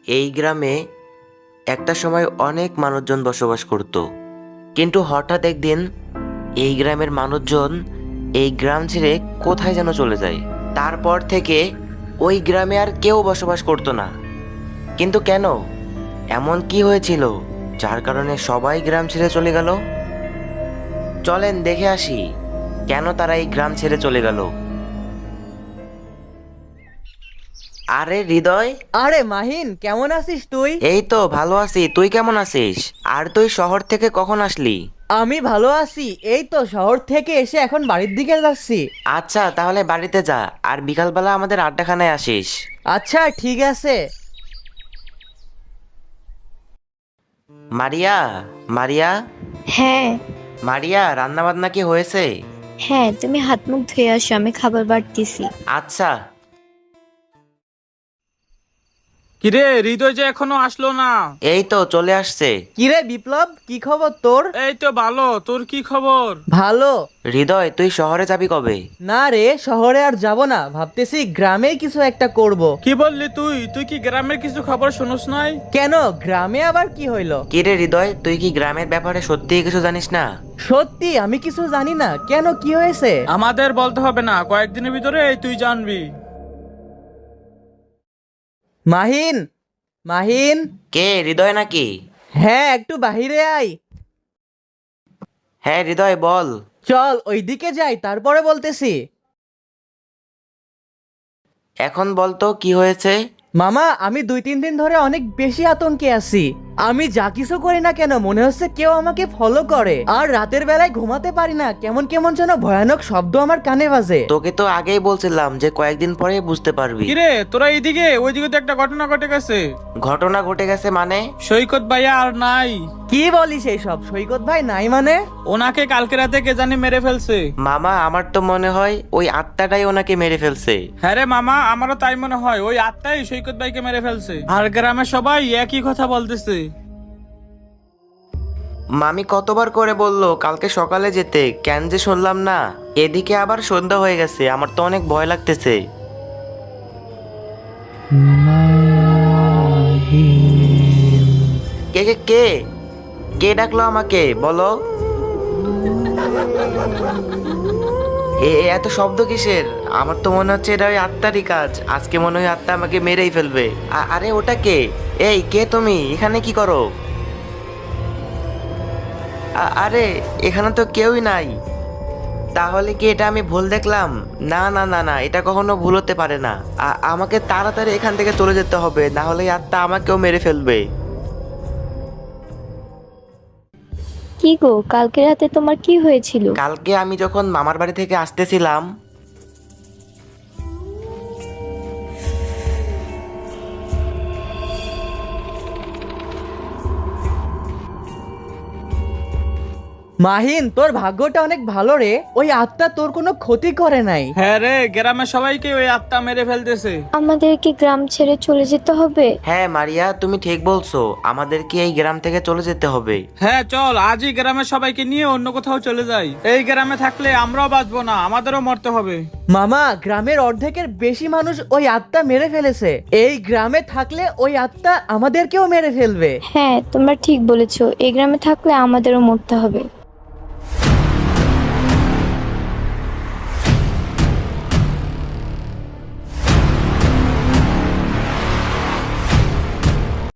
এই গ্রামে একটা সময় অনেক মানুষজন বসবাস করত, কিন্তু হঠাৎ একদিন এই গ্রামের মানুষজন এই গ্রাম ছেড়ে কোথায় যেন চলে যায়। তারপর থেকে ওই গ্রামে আর কেউ বসবাস করতো না। কিন্তু কেন, এমন কি হয়েছিল যার কারণে সবাই গ্রাম ছেড়ে চলে গেল? চলেন দেখে আসি কেন তারা এই গ্রাম ছেড়ে চলে গেল। আরে হৃদয়, আরে মাহিন, কেমন আছিস তুই? এই তো ভালো আছি, তুই কেমন আছিস? আর তুই শহর থেকে কখন আসলি? আমি ভালো আছি, এই তো শহর থেকে এসে এখন বাড়ির দিকে যাচ্ছি। আচ্ছা, তাহলে বাড়িতে যা, আর বিকালবেলা আমাদের আড্ডাখানায় আসিস। আচ্ছা ঠিক আছে। মারিয়া, মারিয়া, হ্যাঁ। মারিয়া, রান্না বান্না কি হয়েছে? হ্যাঁ, তুমি হাত মুখ ধুয়ে আসো, আমি খাবার বাড়তেছি। আচ্ছা। কিরে হৃদয় যে এখনো আসলো না? এই তো চলে আসছে। কিরে বিপ্লব, কি খবর তোর? এই তো ভালো, তোর কি খবর? ভালো। হৃদয়, তুই শহরে যাবি কবে? না রে, শহরে আর যাব না, ভাবতেছি গ্রামেই কিছু একটা করব। কি বললি তুই? তুই কি গ্রামের কিছু খবর শুনোস নাই? কেন, গ্রামে আবার কি হইলো? কিরে হৃদয়, তুই কি গ্রামের ব্যাপারে সত্যিই কিছু জানিস না? সত্যি আমি কিছু জানি না, কেন কি হয়েছে? আমাদের বলতে হবে না, কয়েকদিনের ভিতরে তুই জানবি। মাহিন, মাহিন। কে, হৃদয় নাকি? হ্যাঁ, একটু বাহিরে আয়। হ্যাঁ হৃদয়, বল। চল ওইদিকে যাই, তারপরে বলতেছি। এখন বল তো কি হয়েছে? মামা, আমি 2-3 দিন ধরে অনেক বেশি আতঙ্কে আছি। আমি যা কিছু করি না কেন মনে হচ্ছে কেউ আমাকে ফলো করে, আর রাতের বেলায় ঘুমাতে পারি না, কেমন কেমন যেন ভয়ানক শব্দ আমার কানে বাজে। তোকে তো আগেই বলছিলাম যে কয়েকদিন পরে বুঝতে পারবি। কিরে তোরা এইদিকে, ওইদিকে তো একটা ঘটনা ঘটে গেছে। ঘটনা ঘটে গেছে মানে? সৈকত ভাইয়া আর নাই। কি বলিস এইসব? সৈকত ভাই নাই মানে? ওনাকে কালকে রাতে কে জানি মেরে ফেলছে। মামা, আমার তো মনে হয় ওই আত্মাটাই ওনাকে মেরে ফেলছে। হ্যাঁ রে মামা, আমারও তাই মনে হয়, ওই আত্মাই সৈকত ভাইকে মেরে ফেলছে। আর গ্রামের সবাই একই কথা বলতেছে। মামি কতবার করে বললো কালকে সকালে যেতে, কেন যে শুনলাম না। এদিকে আবার সন্ধ্যা হয়ে গেছে, আমার তো অনেক ভয় লাগতেছে। কে কে কে কে ডাকলো আমাকে, বলো। এত শব্দ কিসের? আমার তো মনে হচ্ছে এটা ওই আত্মারই কাজ, আজকে মনে হয় আত্মা আমাকে মেরেই ফেলবে। আরে ওটা কে? এই কে তুমি, এখানে কি করো? আরে এখানে তো কেউই নাই। তাহলে কি এটা আমি ভুল দেখলাম? না না না না, এটা কখনো ভুল হতে পারে না। আমাকে তাড়াতাড়ি এখান থেকে চলে যেতে হবে, না হলে এই আত্মা আমাকেও মেরে ফেলবে। কি গো, কালকে রাতে তোমার কি হয়েছিল? কালকে আমি যখন মামার বাড়ি থেকে আসতেছিলাম, মাহিন, তোর ভাগ্যটা অনেক ভালো রে, ওই আত্মা তোর কোনো ক্ষতি করে নাই। হ্যাঁ রে, গ্রামের সবাইকে ওই আত্মা মেরে ফেলতেছে। আমাদের কি গ্রাম ছেড়ে চলে যেতে হবে? হ্যাঁ মারিয়া, তুমি ঠিক বলছো, আমাদেরকে এই গ্রাম থেকে চলে যেতে হবে। হ্যাঁ চল, আজই গ্রামের সবাইকে নিয়ে অন্য কোথাও চলে যাই। এই গ্রামে থাকলে আমরাও বাঁচবো না, আমাদেরও মরতে হবে। মামা, গ্রামের অর্ধেকের বেশি মানুষ ওই আত্মা মেরে ফেলেছে, এই গ্রামে থাকলে ওই আত্মা আমাদেরকেও মেরে ফেলবে। হ্যাঁ, তোমরা ঠিক বলেছো, এই গ্রামে থাকলে আমাদেরও মরতে হবে।